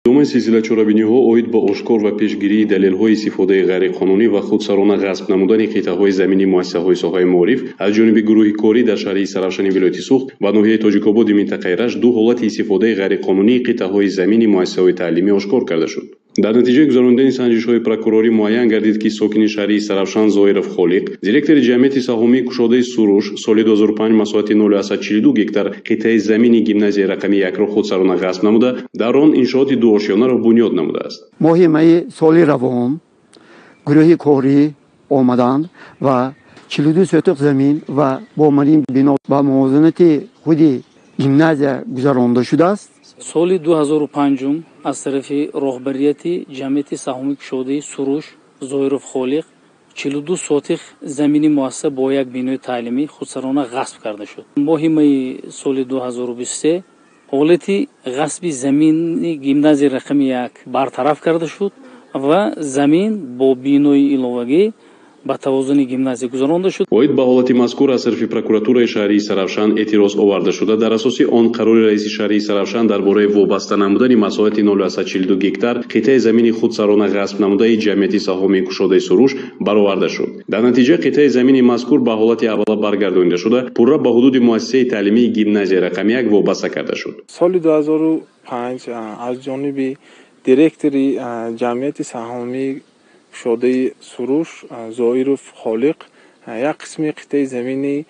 دوم سلسله چرابینی‌ها اوید با اشکار و پیشگیری دلیل‌های استفاده غیرقانونی و خودسرانه غصب نمودن قطعه‌های زمینی مؤسسه‌های ساحه معارف از جانب گروه کاری در شهر سرافشان ولایت سوخت و ناحیه تاجیک‌آباد منطقه رشت دو حالت استفاده غیرقانونی قطعه‌های زمینی مؤسسه‌های تعلیمی آشکار کرده شد. در نتیجه گذراندن سنجش‌های پروکوروری معین گردید که ساکن شهر سرافشان زاهرов خالق دиректор جمعیت سهامی کشاده سروش سال 2005 مساحت 0.42 گکتار قطعه زمینی گیمنازیای رقمی 1 را خودسرانه غصب نموده در آن انشاءات دو آشیانه را بنیاد نموده است. ماه می سال روان گروه کاری آمدند و 42 سوتق زمین و با مریم بنا با موازنه خودی گیمنازیا گذرانده شده است. سال 2005 از طرف رهبریت جمعیت سهامی کشاده سروش زاهرов خالق 42 سوتق زمین مؤسسه با یک بنای تعلیمی خودسرانه غصب کرده شد. ماه می سال 2023 حالت غصب زمین گیمنازیای رقم 1 برطرف کرده شد و زمین با بنای علاوه‌ای با توازن گیمنازیا گذرانده شد. اوید با حالت مذکور از طرف پروکوراتورای شهری سرافشان اعتراض آورده شده در اساس آن قرار رئیس شهری سرافشان درباره وابسته نمودن مساحت 0.42 گکتار قطعه زمین خودسرانه غصب نموده جمعیت سهامی کشاده سروش برآورده شد. در نتیجه قطعه زمین مذکور به حالت اول برگردانده شده پورا به حدود مؤسسه تعلیمی گیمنازیای رقم 1 وابسته کرده شد. سال 2005 از جانب دиректор جمعیت سهامی کشاده سروش زاهرов خالق یک قسم قطعه زمینی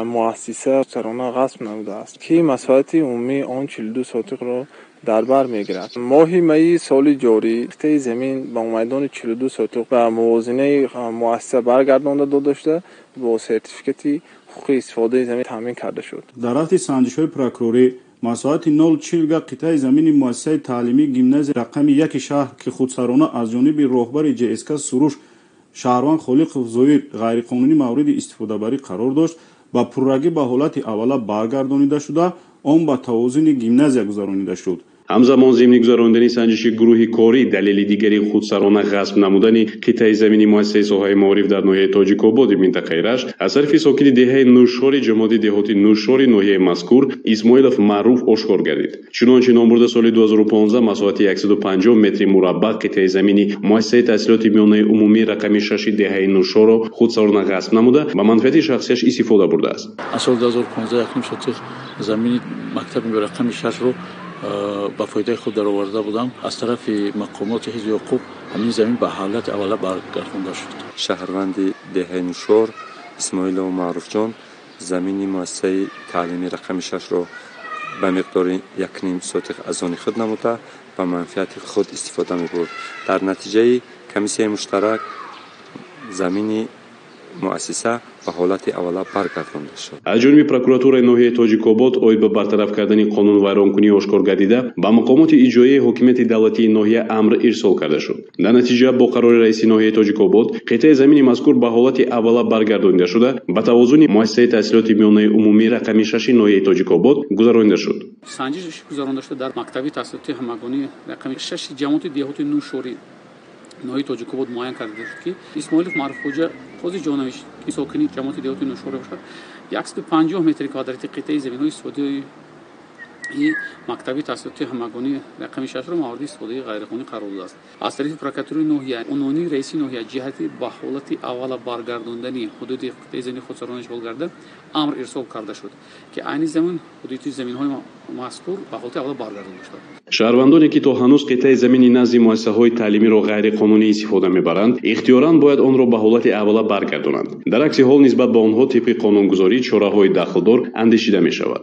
مؤسسه سرانه غصب نموده است که مساحت عمومی آن 42 سوتق را در بر میگیرد. ماه می سال جاری قطعه زمین با میدان 42 سوتق و موازنه مؤسسه برگردانده داده شده با سرتیفیکت حقوق استفاده زمین تامین کرده شد. در وقت سنجش‌های پروکوروری مساحت 0.40 قطعه زمین مؤسسه تعلیمی گیمنازیای رقم 1 شهر که خودسرانه از جانب راهبر جسک سروش شهروان خالق ظاهر غیرقانونی مورد استفاده بری قرار داشت و پررگی به حالت اول برگردانیده شده آن به توازن گیمنازیا گذرانیده شد. همزمان ضمن گذراندن سنجش گروه کاری دلیل دیگری خودسرانه غصب نمودن قطعه زمینی مؤسسه ساحه معارف در ناحیه تاجیک‌آباد منطقه رشت از طرف ساکن دهه نورشور جماعت دهاتی نورشور ناحیه مذکور اسماعیلов معروف آشکار گردید. چنانچه نامبرد سال 2015 مساحت 150 متر مربع قطعه زمینی مؤسسه تحصیلات میانه عمومی رقم 6 دهه نورشور را خودسرانه غصب نموده و منفعت شخصیش استفاده برده است. سال 2015 یک سوتق زمین مکتب رقم 6 رو با فایده خود در آورده بودم از طرف مقامات حزب یعقوب همین زمین به حالت اوله برگردانده شد. شهروند دهه نورشور اسماعیل و معروف جان زمین مؤسسه تعلیمی رقم 6 را به مقدار 1.5 سوتق از آن خود نموده و منفعت خود استفاده می برد. در نتیجه کمیسیون مشترک زمین مؤسسه به حالت اوله برگردانده شد. از جانب پروکوراتورای ناحیه تاجیک‌آباد اوید به برطرف کردن قانون ویرانکنی آشکار گردیده با مقامات اجرایی حکومت دولتی ناحیه امر ارسال کرده شد. در نتیجه با قرار رئیس ناحیه تاجیک‌آباد قطعه زمین مذکور به حالت اوله برگردانده شده با توازن مؤسسه تحصیلات میانه عمومی رقم 6 ناحیه تاجیک‌آباد گذرانده شد. سنجش گذرانده شده در مکتب تحصیلات همگانی رقم 6 جماعت دهاتی نورشوری ناحیه تاجیک‌آباد معین کرده شد که اسماعیلов معروف خوجا خود جانویش که ساکنی جماعت دهاتی نورشوری باشد 150 متر کادراتی قطعه زمین‌های استفاده این مکتب تحصیلات همگانی رقم 6 را مورد استفاده غیرقانونی قرار داده است. از طریق پروکوراتوری ناحیه عنوانی رئیس ناحیه جهت به حالت اول برگرداندن حدود قطعه زمین خودسرانه اشغال کرده امر ارسال کرده شد که عین زمین حدود زمین‌های مذکور به حالت اول برگردانده شد. شهروندانی که تا هنوز قطعه زمینی نزد مؤسسه‌های تعلیمی را غیرقانونی استفاده می‌برند اختیاراً باید آن را به حالت اول برگردانند. در عکس حال نسبت به آنها طبق قانونگذاری چاره‌های دخلدار اندیشیده می‌شود.